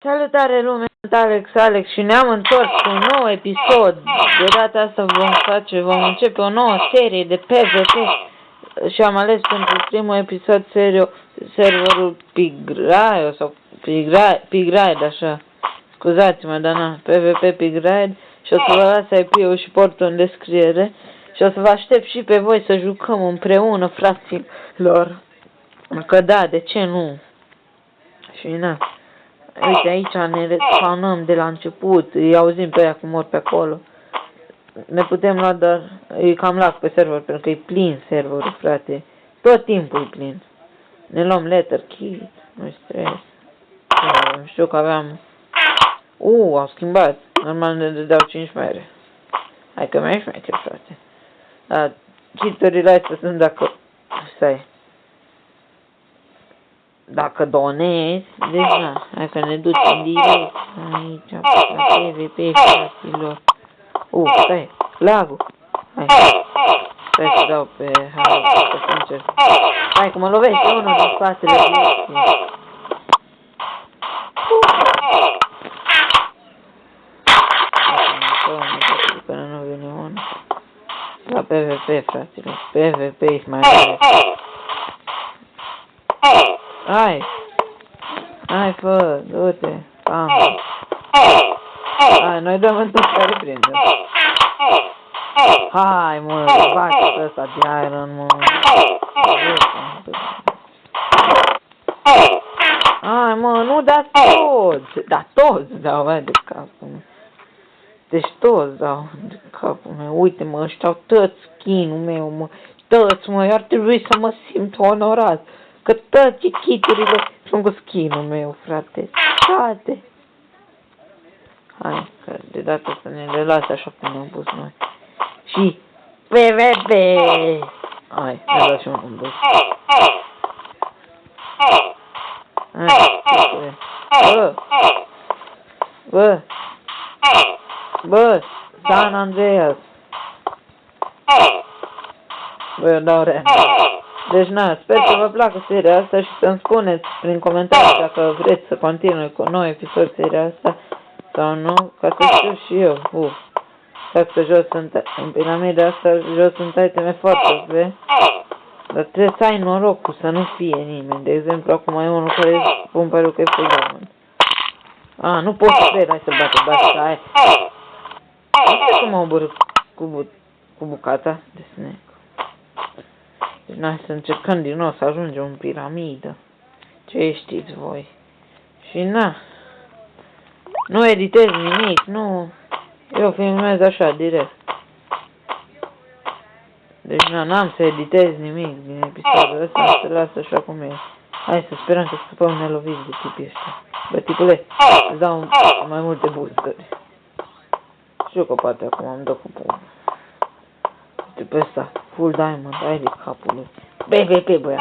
Salutare lume, sunt Alex și ne-am întors cu un nou episod. De data asta vom începe o nouă serie de PvP și am ales pentru primul episod serverul Pigraid sau Pigraid, așa. Scuzați-mă, dar na, PvP Pigraid și o să vă las IP-ul și portul în descriere și o să vă aștept și pe voi să jucăm împreună, fraților. Că da, de ce nu? Și na. Uite, aici ne respawnăm de la început, îi auzim pe aia cum mor pe acolo. Ne putem lua, dar e cam lag pe server, pentru că e plin serverul, frate. Tot timpul e plin. Ne luăm letter key, nu-i stres. Știu că aveam... au schimbat. Normal ne dădeau 5 mere. Hai că mai ești mai frate. Dar cheat-urile astea sunt dacă... Stai. Dacă donezi, deci na, hai că ne ducem direct aici, la PvP, fraților. Stai, lagul. Hai, stai să dau pe hai, să sincer. Hai că mă lovește unul din spatele vieții. Până nu vine unul. La PvP, fraților, PvP e mai mare. Hai, fă, du-te, Hai, noi dăm în tot care prindem. Hai, mă, bate ăsta de iron, mă. Hai, mă, nu da toți. Da toți dau, hai de capul meu. Deci toți dau de capul meu. Uite-mă, ăștia au tot skin-ul meu, mă. Toți, mă, ar trebui să mă simt onorat. Că toate kiturile sunt cu skin-ul meu, frate. Toate. Hai, că de data să ne le lase așa cum ne-am pus noi. Și PvP! Hai, ne-a dat și un bus. Bă, San Andreas. Bă, eu dau re. Deci, na, sper să vă placă seria asta și să-mi spuneți prin comentarii dacă vreți să continui cu un nou episod seria asta sau nu, ca să știu și eu. Dacă jos sunt, în piramida asta, jos sunt iteme foarte bune, dar trebuie să ai norocul să nu fie nimeni. De exemplu, acum e unul care spun părul că e full diamond. Nu pot să cred, hai să bate, hai. Nu știu cum mă obor cu bucata de snack. Deci noi să încercăm din nou să ajungem în piramidă. Ce știți voi? Și na. Nu editez nimic, nu. Eu filmez așa, direct. Deci na, n-am să editez nimic din episodul ăsta, să las așa cum e. Hai să sperăm că scăpăm neloviți de tipii ăștia. Bă, tipule, îți dau mai multe boostări. Știu că poate acum îmi dă cu pumn. Pe ăsta, full diamond, ai de capul lui. PvP, băiat.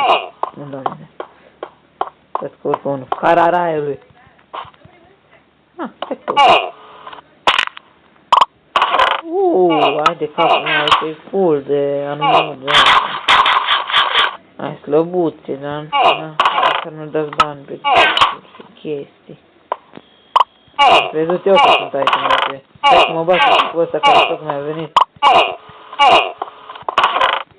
Nu dau mine. Să-ți urcă unul. Cararaiului. Stai că ai de capul meu, e full de animal de asta. Ai slăbuțe, dar să nu dați bani pe și chestii. Am crezut eu că sunt aici, mă. Stai că mă bat cu ăsta care tot mi-a venit.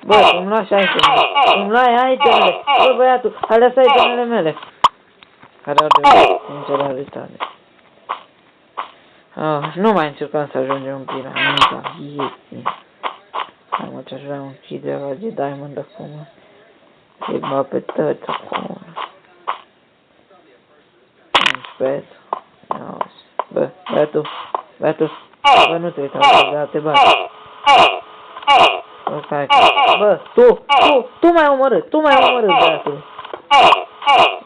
Bă, îmi lua și itemele. Îmi luai itemele. Bă, băiatul, hai lăsa itemele mele. Care au devenit sinceralitate. Nu mai încercăm să ajungem în piramida vieții. Hai mă, ce-aș vrea un kit de diamond acum. Îi bat pe tăți acum. 11. Bă, băiatul. Bă, nu te uita, dar te bat. Bă, tu m-ai omorât, băiatul.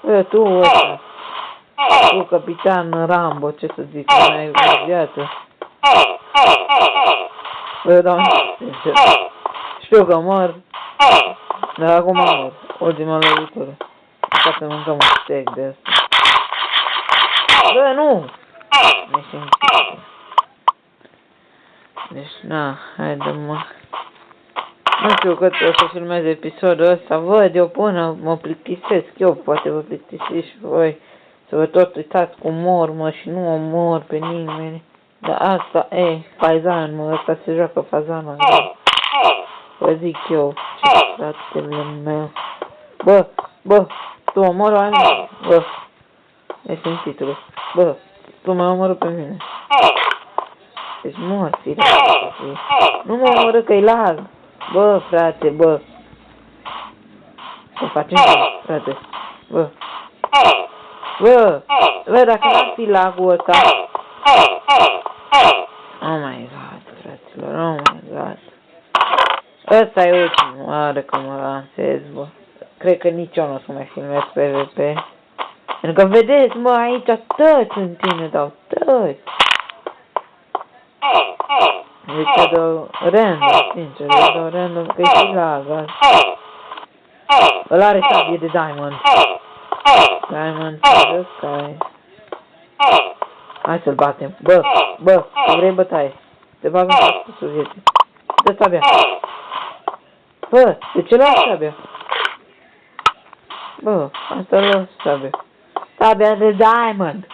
Bă, tu ăsta. Tu, capitan Rambo, ce să zic, nu ai viață. Bă, doamne, sincer. Știu că mor, dar acum mor. Ultima lovitură. Ca să mâncăm un steak de asta. Bă, nu! Deci, na, haide-mă. Nu știu cât o să filmez episodul ăsta, văd eu până mă plictisesc eu, poate vă plictisiți și voi. Să vă tot uitați cum mor, mă, și nu omor pe nimeni. Dar asta, fazan, mă, ăsta se joacă fazanul. Vă zic eu, ce fratele meu. Bă, tu omori oameni? Bă, ai simțitule. Bă, tu mă omoră pe mine. Deci mor, fire. Nu mă omoră că-i larg. Bă, frate, bă. O facem, frate. Bă, dacă n-ar fi lagul ăsta. Oh my god, fraților, oh my god. Ăsta e ultimul oară că mă lansez, bă. Cred că nici eu nu o să mai filmez PvP. Pentru că vedeți, mă, aici tăți în tine dau, tăți. Deci dau random, sincer, dau random că e și lag. Ăla are sabie de diamond. Diamond to the sky. Hai să-l batem. Bă, vrei bătaie. Te bag în pasul vieții. Dă sabia. Bă, de ce l-ai sabia? Bă, asta l-ai sabia. Sabia de diamond.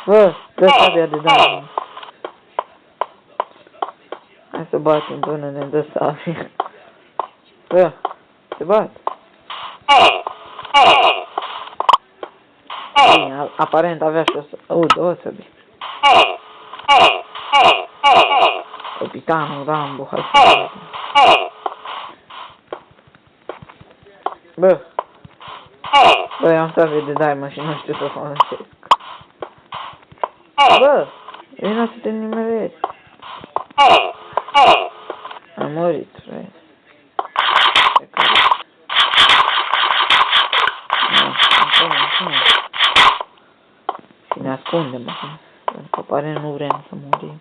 Bă, dă sabia de diamond. Hai să batem până ne dă sabia. Bă, te bat. Bine, aparent avea și o sabii. Capitanul Rambo, hai să vedem. Bă, eu am sabie de diamond și nu știu să folosesc. Bă, vino să te nimerezi. Am murit, frate. Și ne ascundem acum. Pentru că pare nu vrem să murim.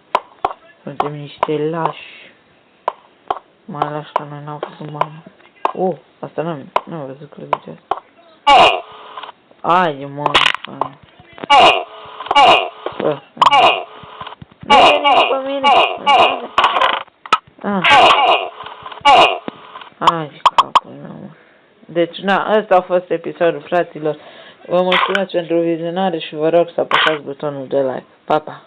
Suntem niște lași. Mai lași ca noi n-au fost umani. Asta n-am văzut că le zicea asta. Ai, mă. Bă. Nu veni după mine. Ai, capul meu. Deci, ăsta a fost episodul, fraților. Vă mulțumesc pentru vizionare și vă rog să apăsați butonul de like. Pa, pa!